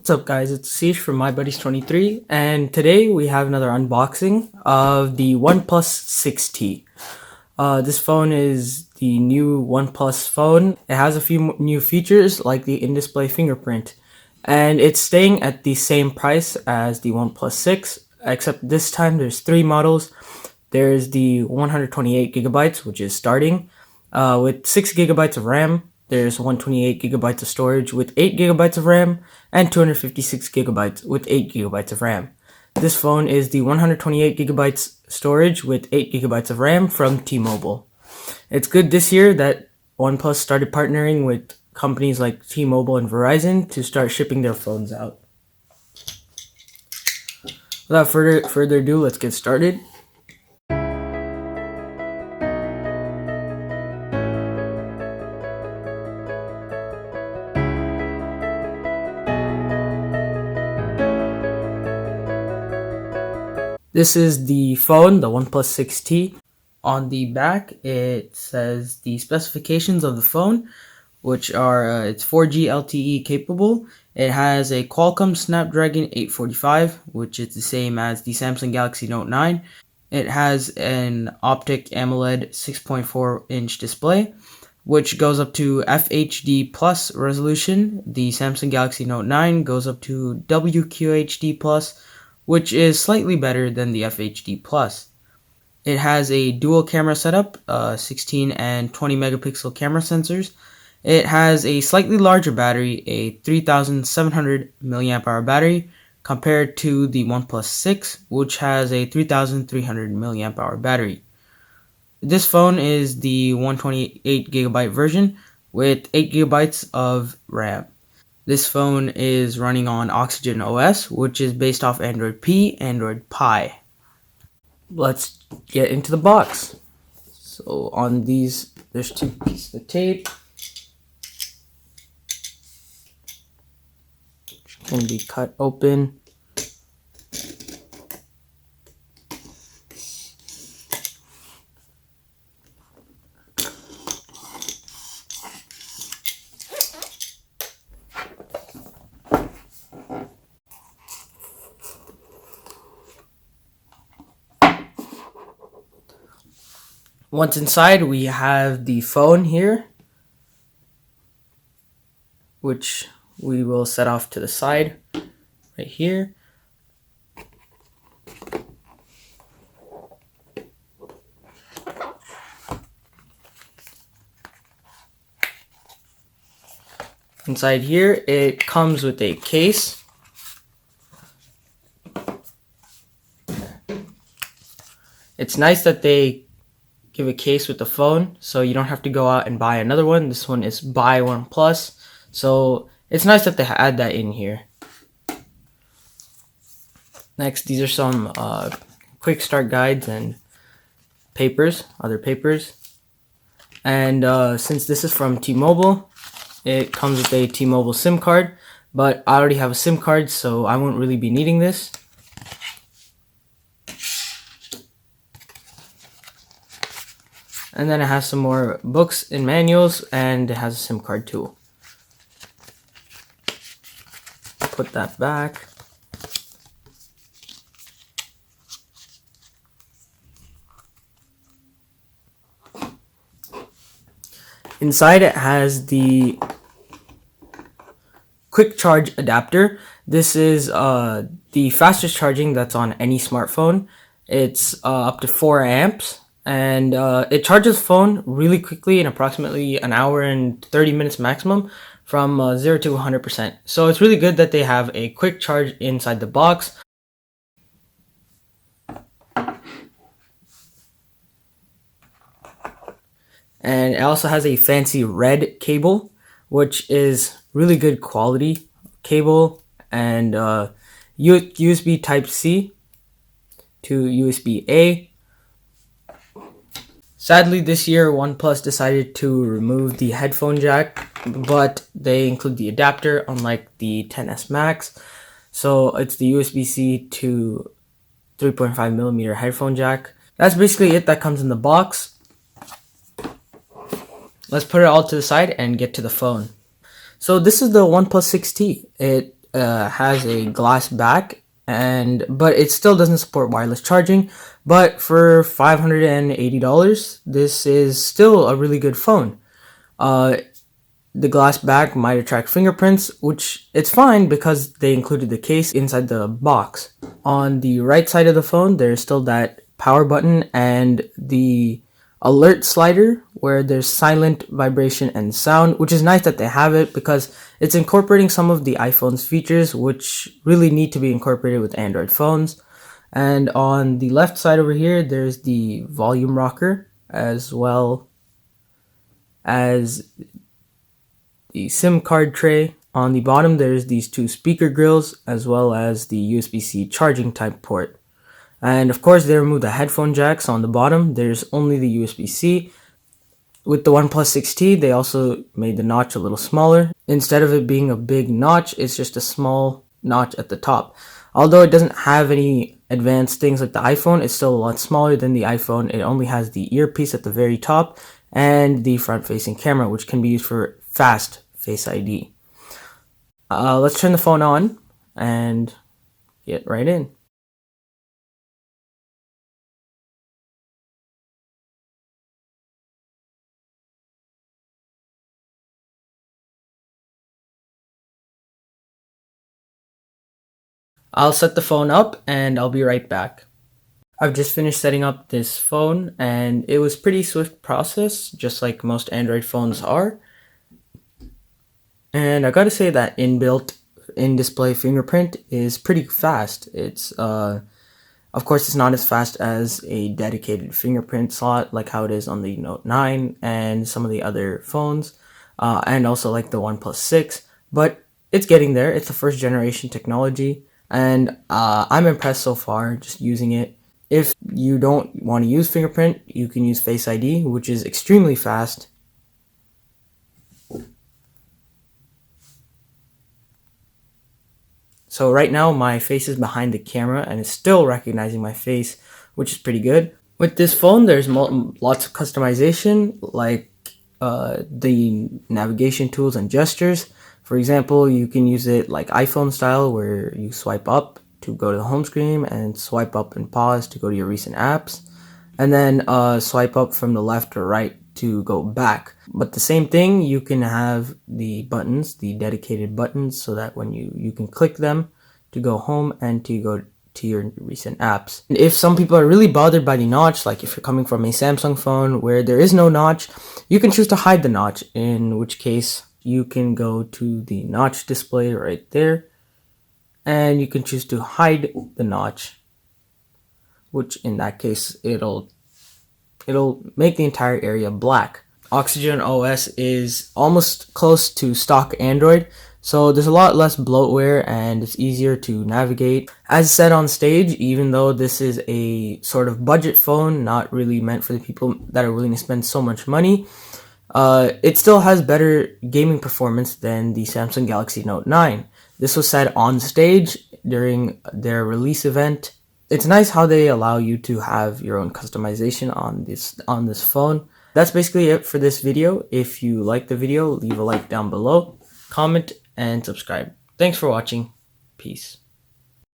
What's up guys, it's Siege from MyBuddies23 and today we have another unboxing of the OnePlus 6T. This phone is the new OnePlus phone. It has a few new features like the in-display fingerprint, and it's staying at the same price as the OnePlus 6, except this time there's three models. There's the 128GB, which is starting with 6GB of RAM. There's 128GB of storage with 8GB of RAM and 256GB with 8GB of RAM. This phone is the 128GB storage with 8GB of RAM from T-Mobile. It's good this year that OnePlus started partnering with companies like T-Mobile and Verizon to start shipping their phones out. Without further ado, let's get started. This is the phone, the OnePlus 6T. On the back, it says the specifications of the phone, which are it's 4G LTE capable. It has a Qualcomm Snapdragon 845, which is the same as the Samsung Galaxy Note 9. It has an optic AMOLED 6.4-inch display, which goes up to FHD Plus resolution. The Samsung Galaxy Note 9 goes up to WQHD Plus, which is slightly better than the FHD Plus. It has a dual camera setup, 16 and 20 megapixel camera sensors. It has a slightly larger battery, a 3700 mAh battery, compared to the OnePlus 6, which has a 3300 mAh battery. This phone is the 128GB version with 8GB of RAM. This phone is running on Oxygen OS, which is based off Android P, Android Pie. Let's get into the box. So on these, there's two pieces of tape. Which can be cut open. Once inside, we have the phone here, which we will set off to the side right here. Inside here, it comes with a case. It's nice that they give a case with the phone, so you don't have to go out and buy another one. This one is buy OnePlus, so it's nice that they add that in here. Next, these are some quick start guides and other papers. And since this is from T-Mobile, it comes with a T-Mobile SIM card, but I already have a SIM card, so I won't really be needing this. And then it has some more books and manuals, and it has a SIM card too. Put that back. Inside it has the quick charge adapter. This is the fastest charging that's on any smartphone. It's up to 4 amps. And it charges the phone really quickly in approximately an hour and 30 minutes maximum from 0 to 100%. So it's really good that they have a quick charge inside the box. And it also has a fancy red cable, which is really good quality cable, and USB Type-C to USB-A. Sadly, this year OnePlus decided to remove the headphone jack, but they include the adapter, unlike the XS Max. So it's the USB-C to 3.5mm headphone jack. That's basically it that comes in the box. Let's put it all to the side and get to the phone. So this is the OnePlus 6T. It has a glass back, but it still doesn't support wireless charging. But for $580, this is still a really good phone. The glass back might attract fingerprints, which it's fine because they included the case inside the box. On the right side of the phone, there's still that power button and the alert slider where there's silent, vibration, and sound, which is nice that they have it because it's incorporating some of the iPhone's features which really need to be incorporated with Android phones. And on the left side over here, there's the volume rocker as well as the SIM card tray. On the bottom, there's these two speaker grills as well as the USB-C charging type port. And of course, they removed the headphone jacks. On the bottom, there's only the USB-C. With the OnePlus 6T, they also made the notch a little smaller. Instead of it being a big notch, it's just a small notch at the top. Although it doesn't have any advanced things like the iPhone, it's still a lot smaller than the iPhone. It only has the earpiece at the very top and the front-facing camera, which can be used for fast Face ID. Let's turn the phone on and get right in. I'll set the phone up and I'll be right back. I've just finished setting up this phone and it was pretty swift process, just like most Android phones are. And I gotta say that inbuilt in-display fingerprint is pretty fast. Of course, it's not as fast as a dedicated fingerprint slot like how it is on the Note 9 and some of the other phones, and also like the OnePlus 6, but it's getting there. It's the first generation technology, and I'm impressed so far just using it. If you don't want to use fingerprint, you can use Face ID, which is extremely fast. So right now my face is behind the camera and it's still recognizing my face, which is pretty good. With this phone, there's lots of customization, like the navigation tools and gestures. For example, you can use it like iPhone style where you swipe up to go to the home screen and swipe up and pause to go to your recent apps. And then swipe up from the left or right to go back. But the same thing, you can have the buttons, the dedicated buttons, so that when you can click them to go home and to go to your recent apps. And if some people are really bothered by the notch, like if you're coming from a Samsung phone where there is no notch, you can choose to hide the notch, in which case you can go to the notch display right there and you can choose to hide the notch, which in that case it'll make the entire area black. Oxygen OS is almost close to stock Android, so there's a lot less bloatware and it's easier to navigate. As said on stage, even though this is a sort of budget phone, not really meant for the people that are willing to spend so much money, it still has better gaming performance than the Samsung Galaxy Note 9. This was said on stage during their release event. It's nice how they allow you to have your own customization on this phone. That's basically it for this video. If you like the video, leave a like down below, comment, and subscribe. Thanks for watching. Peace.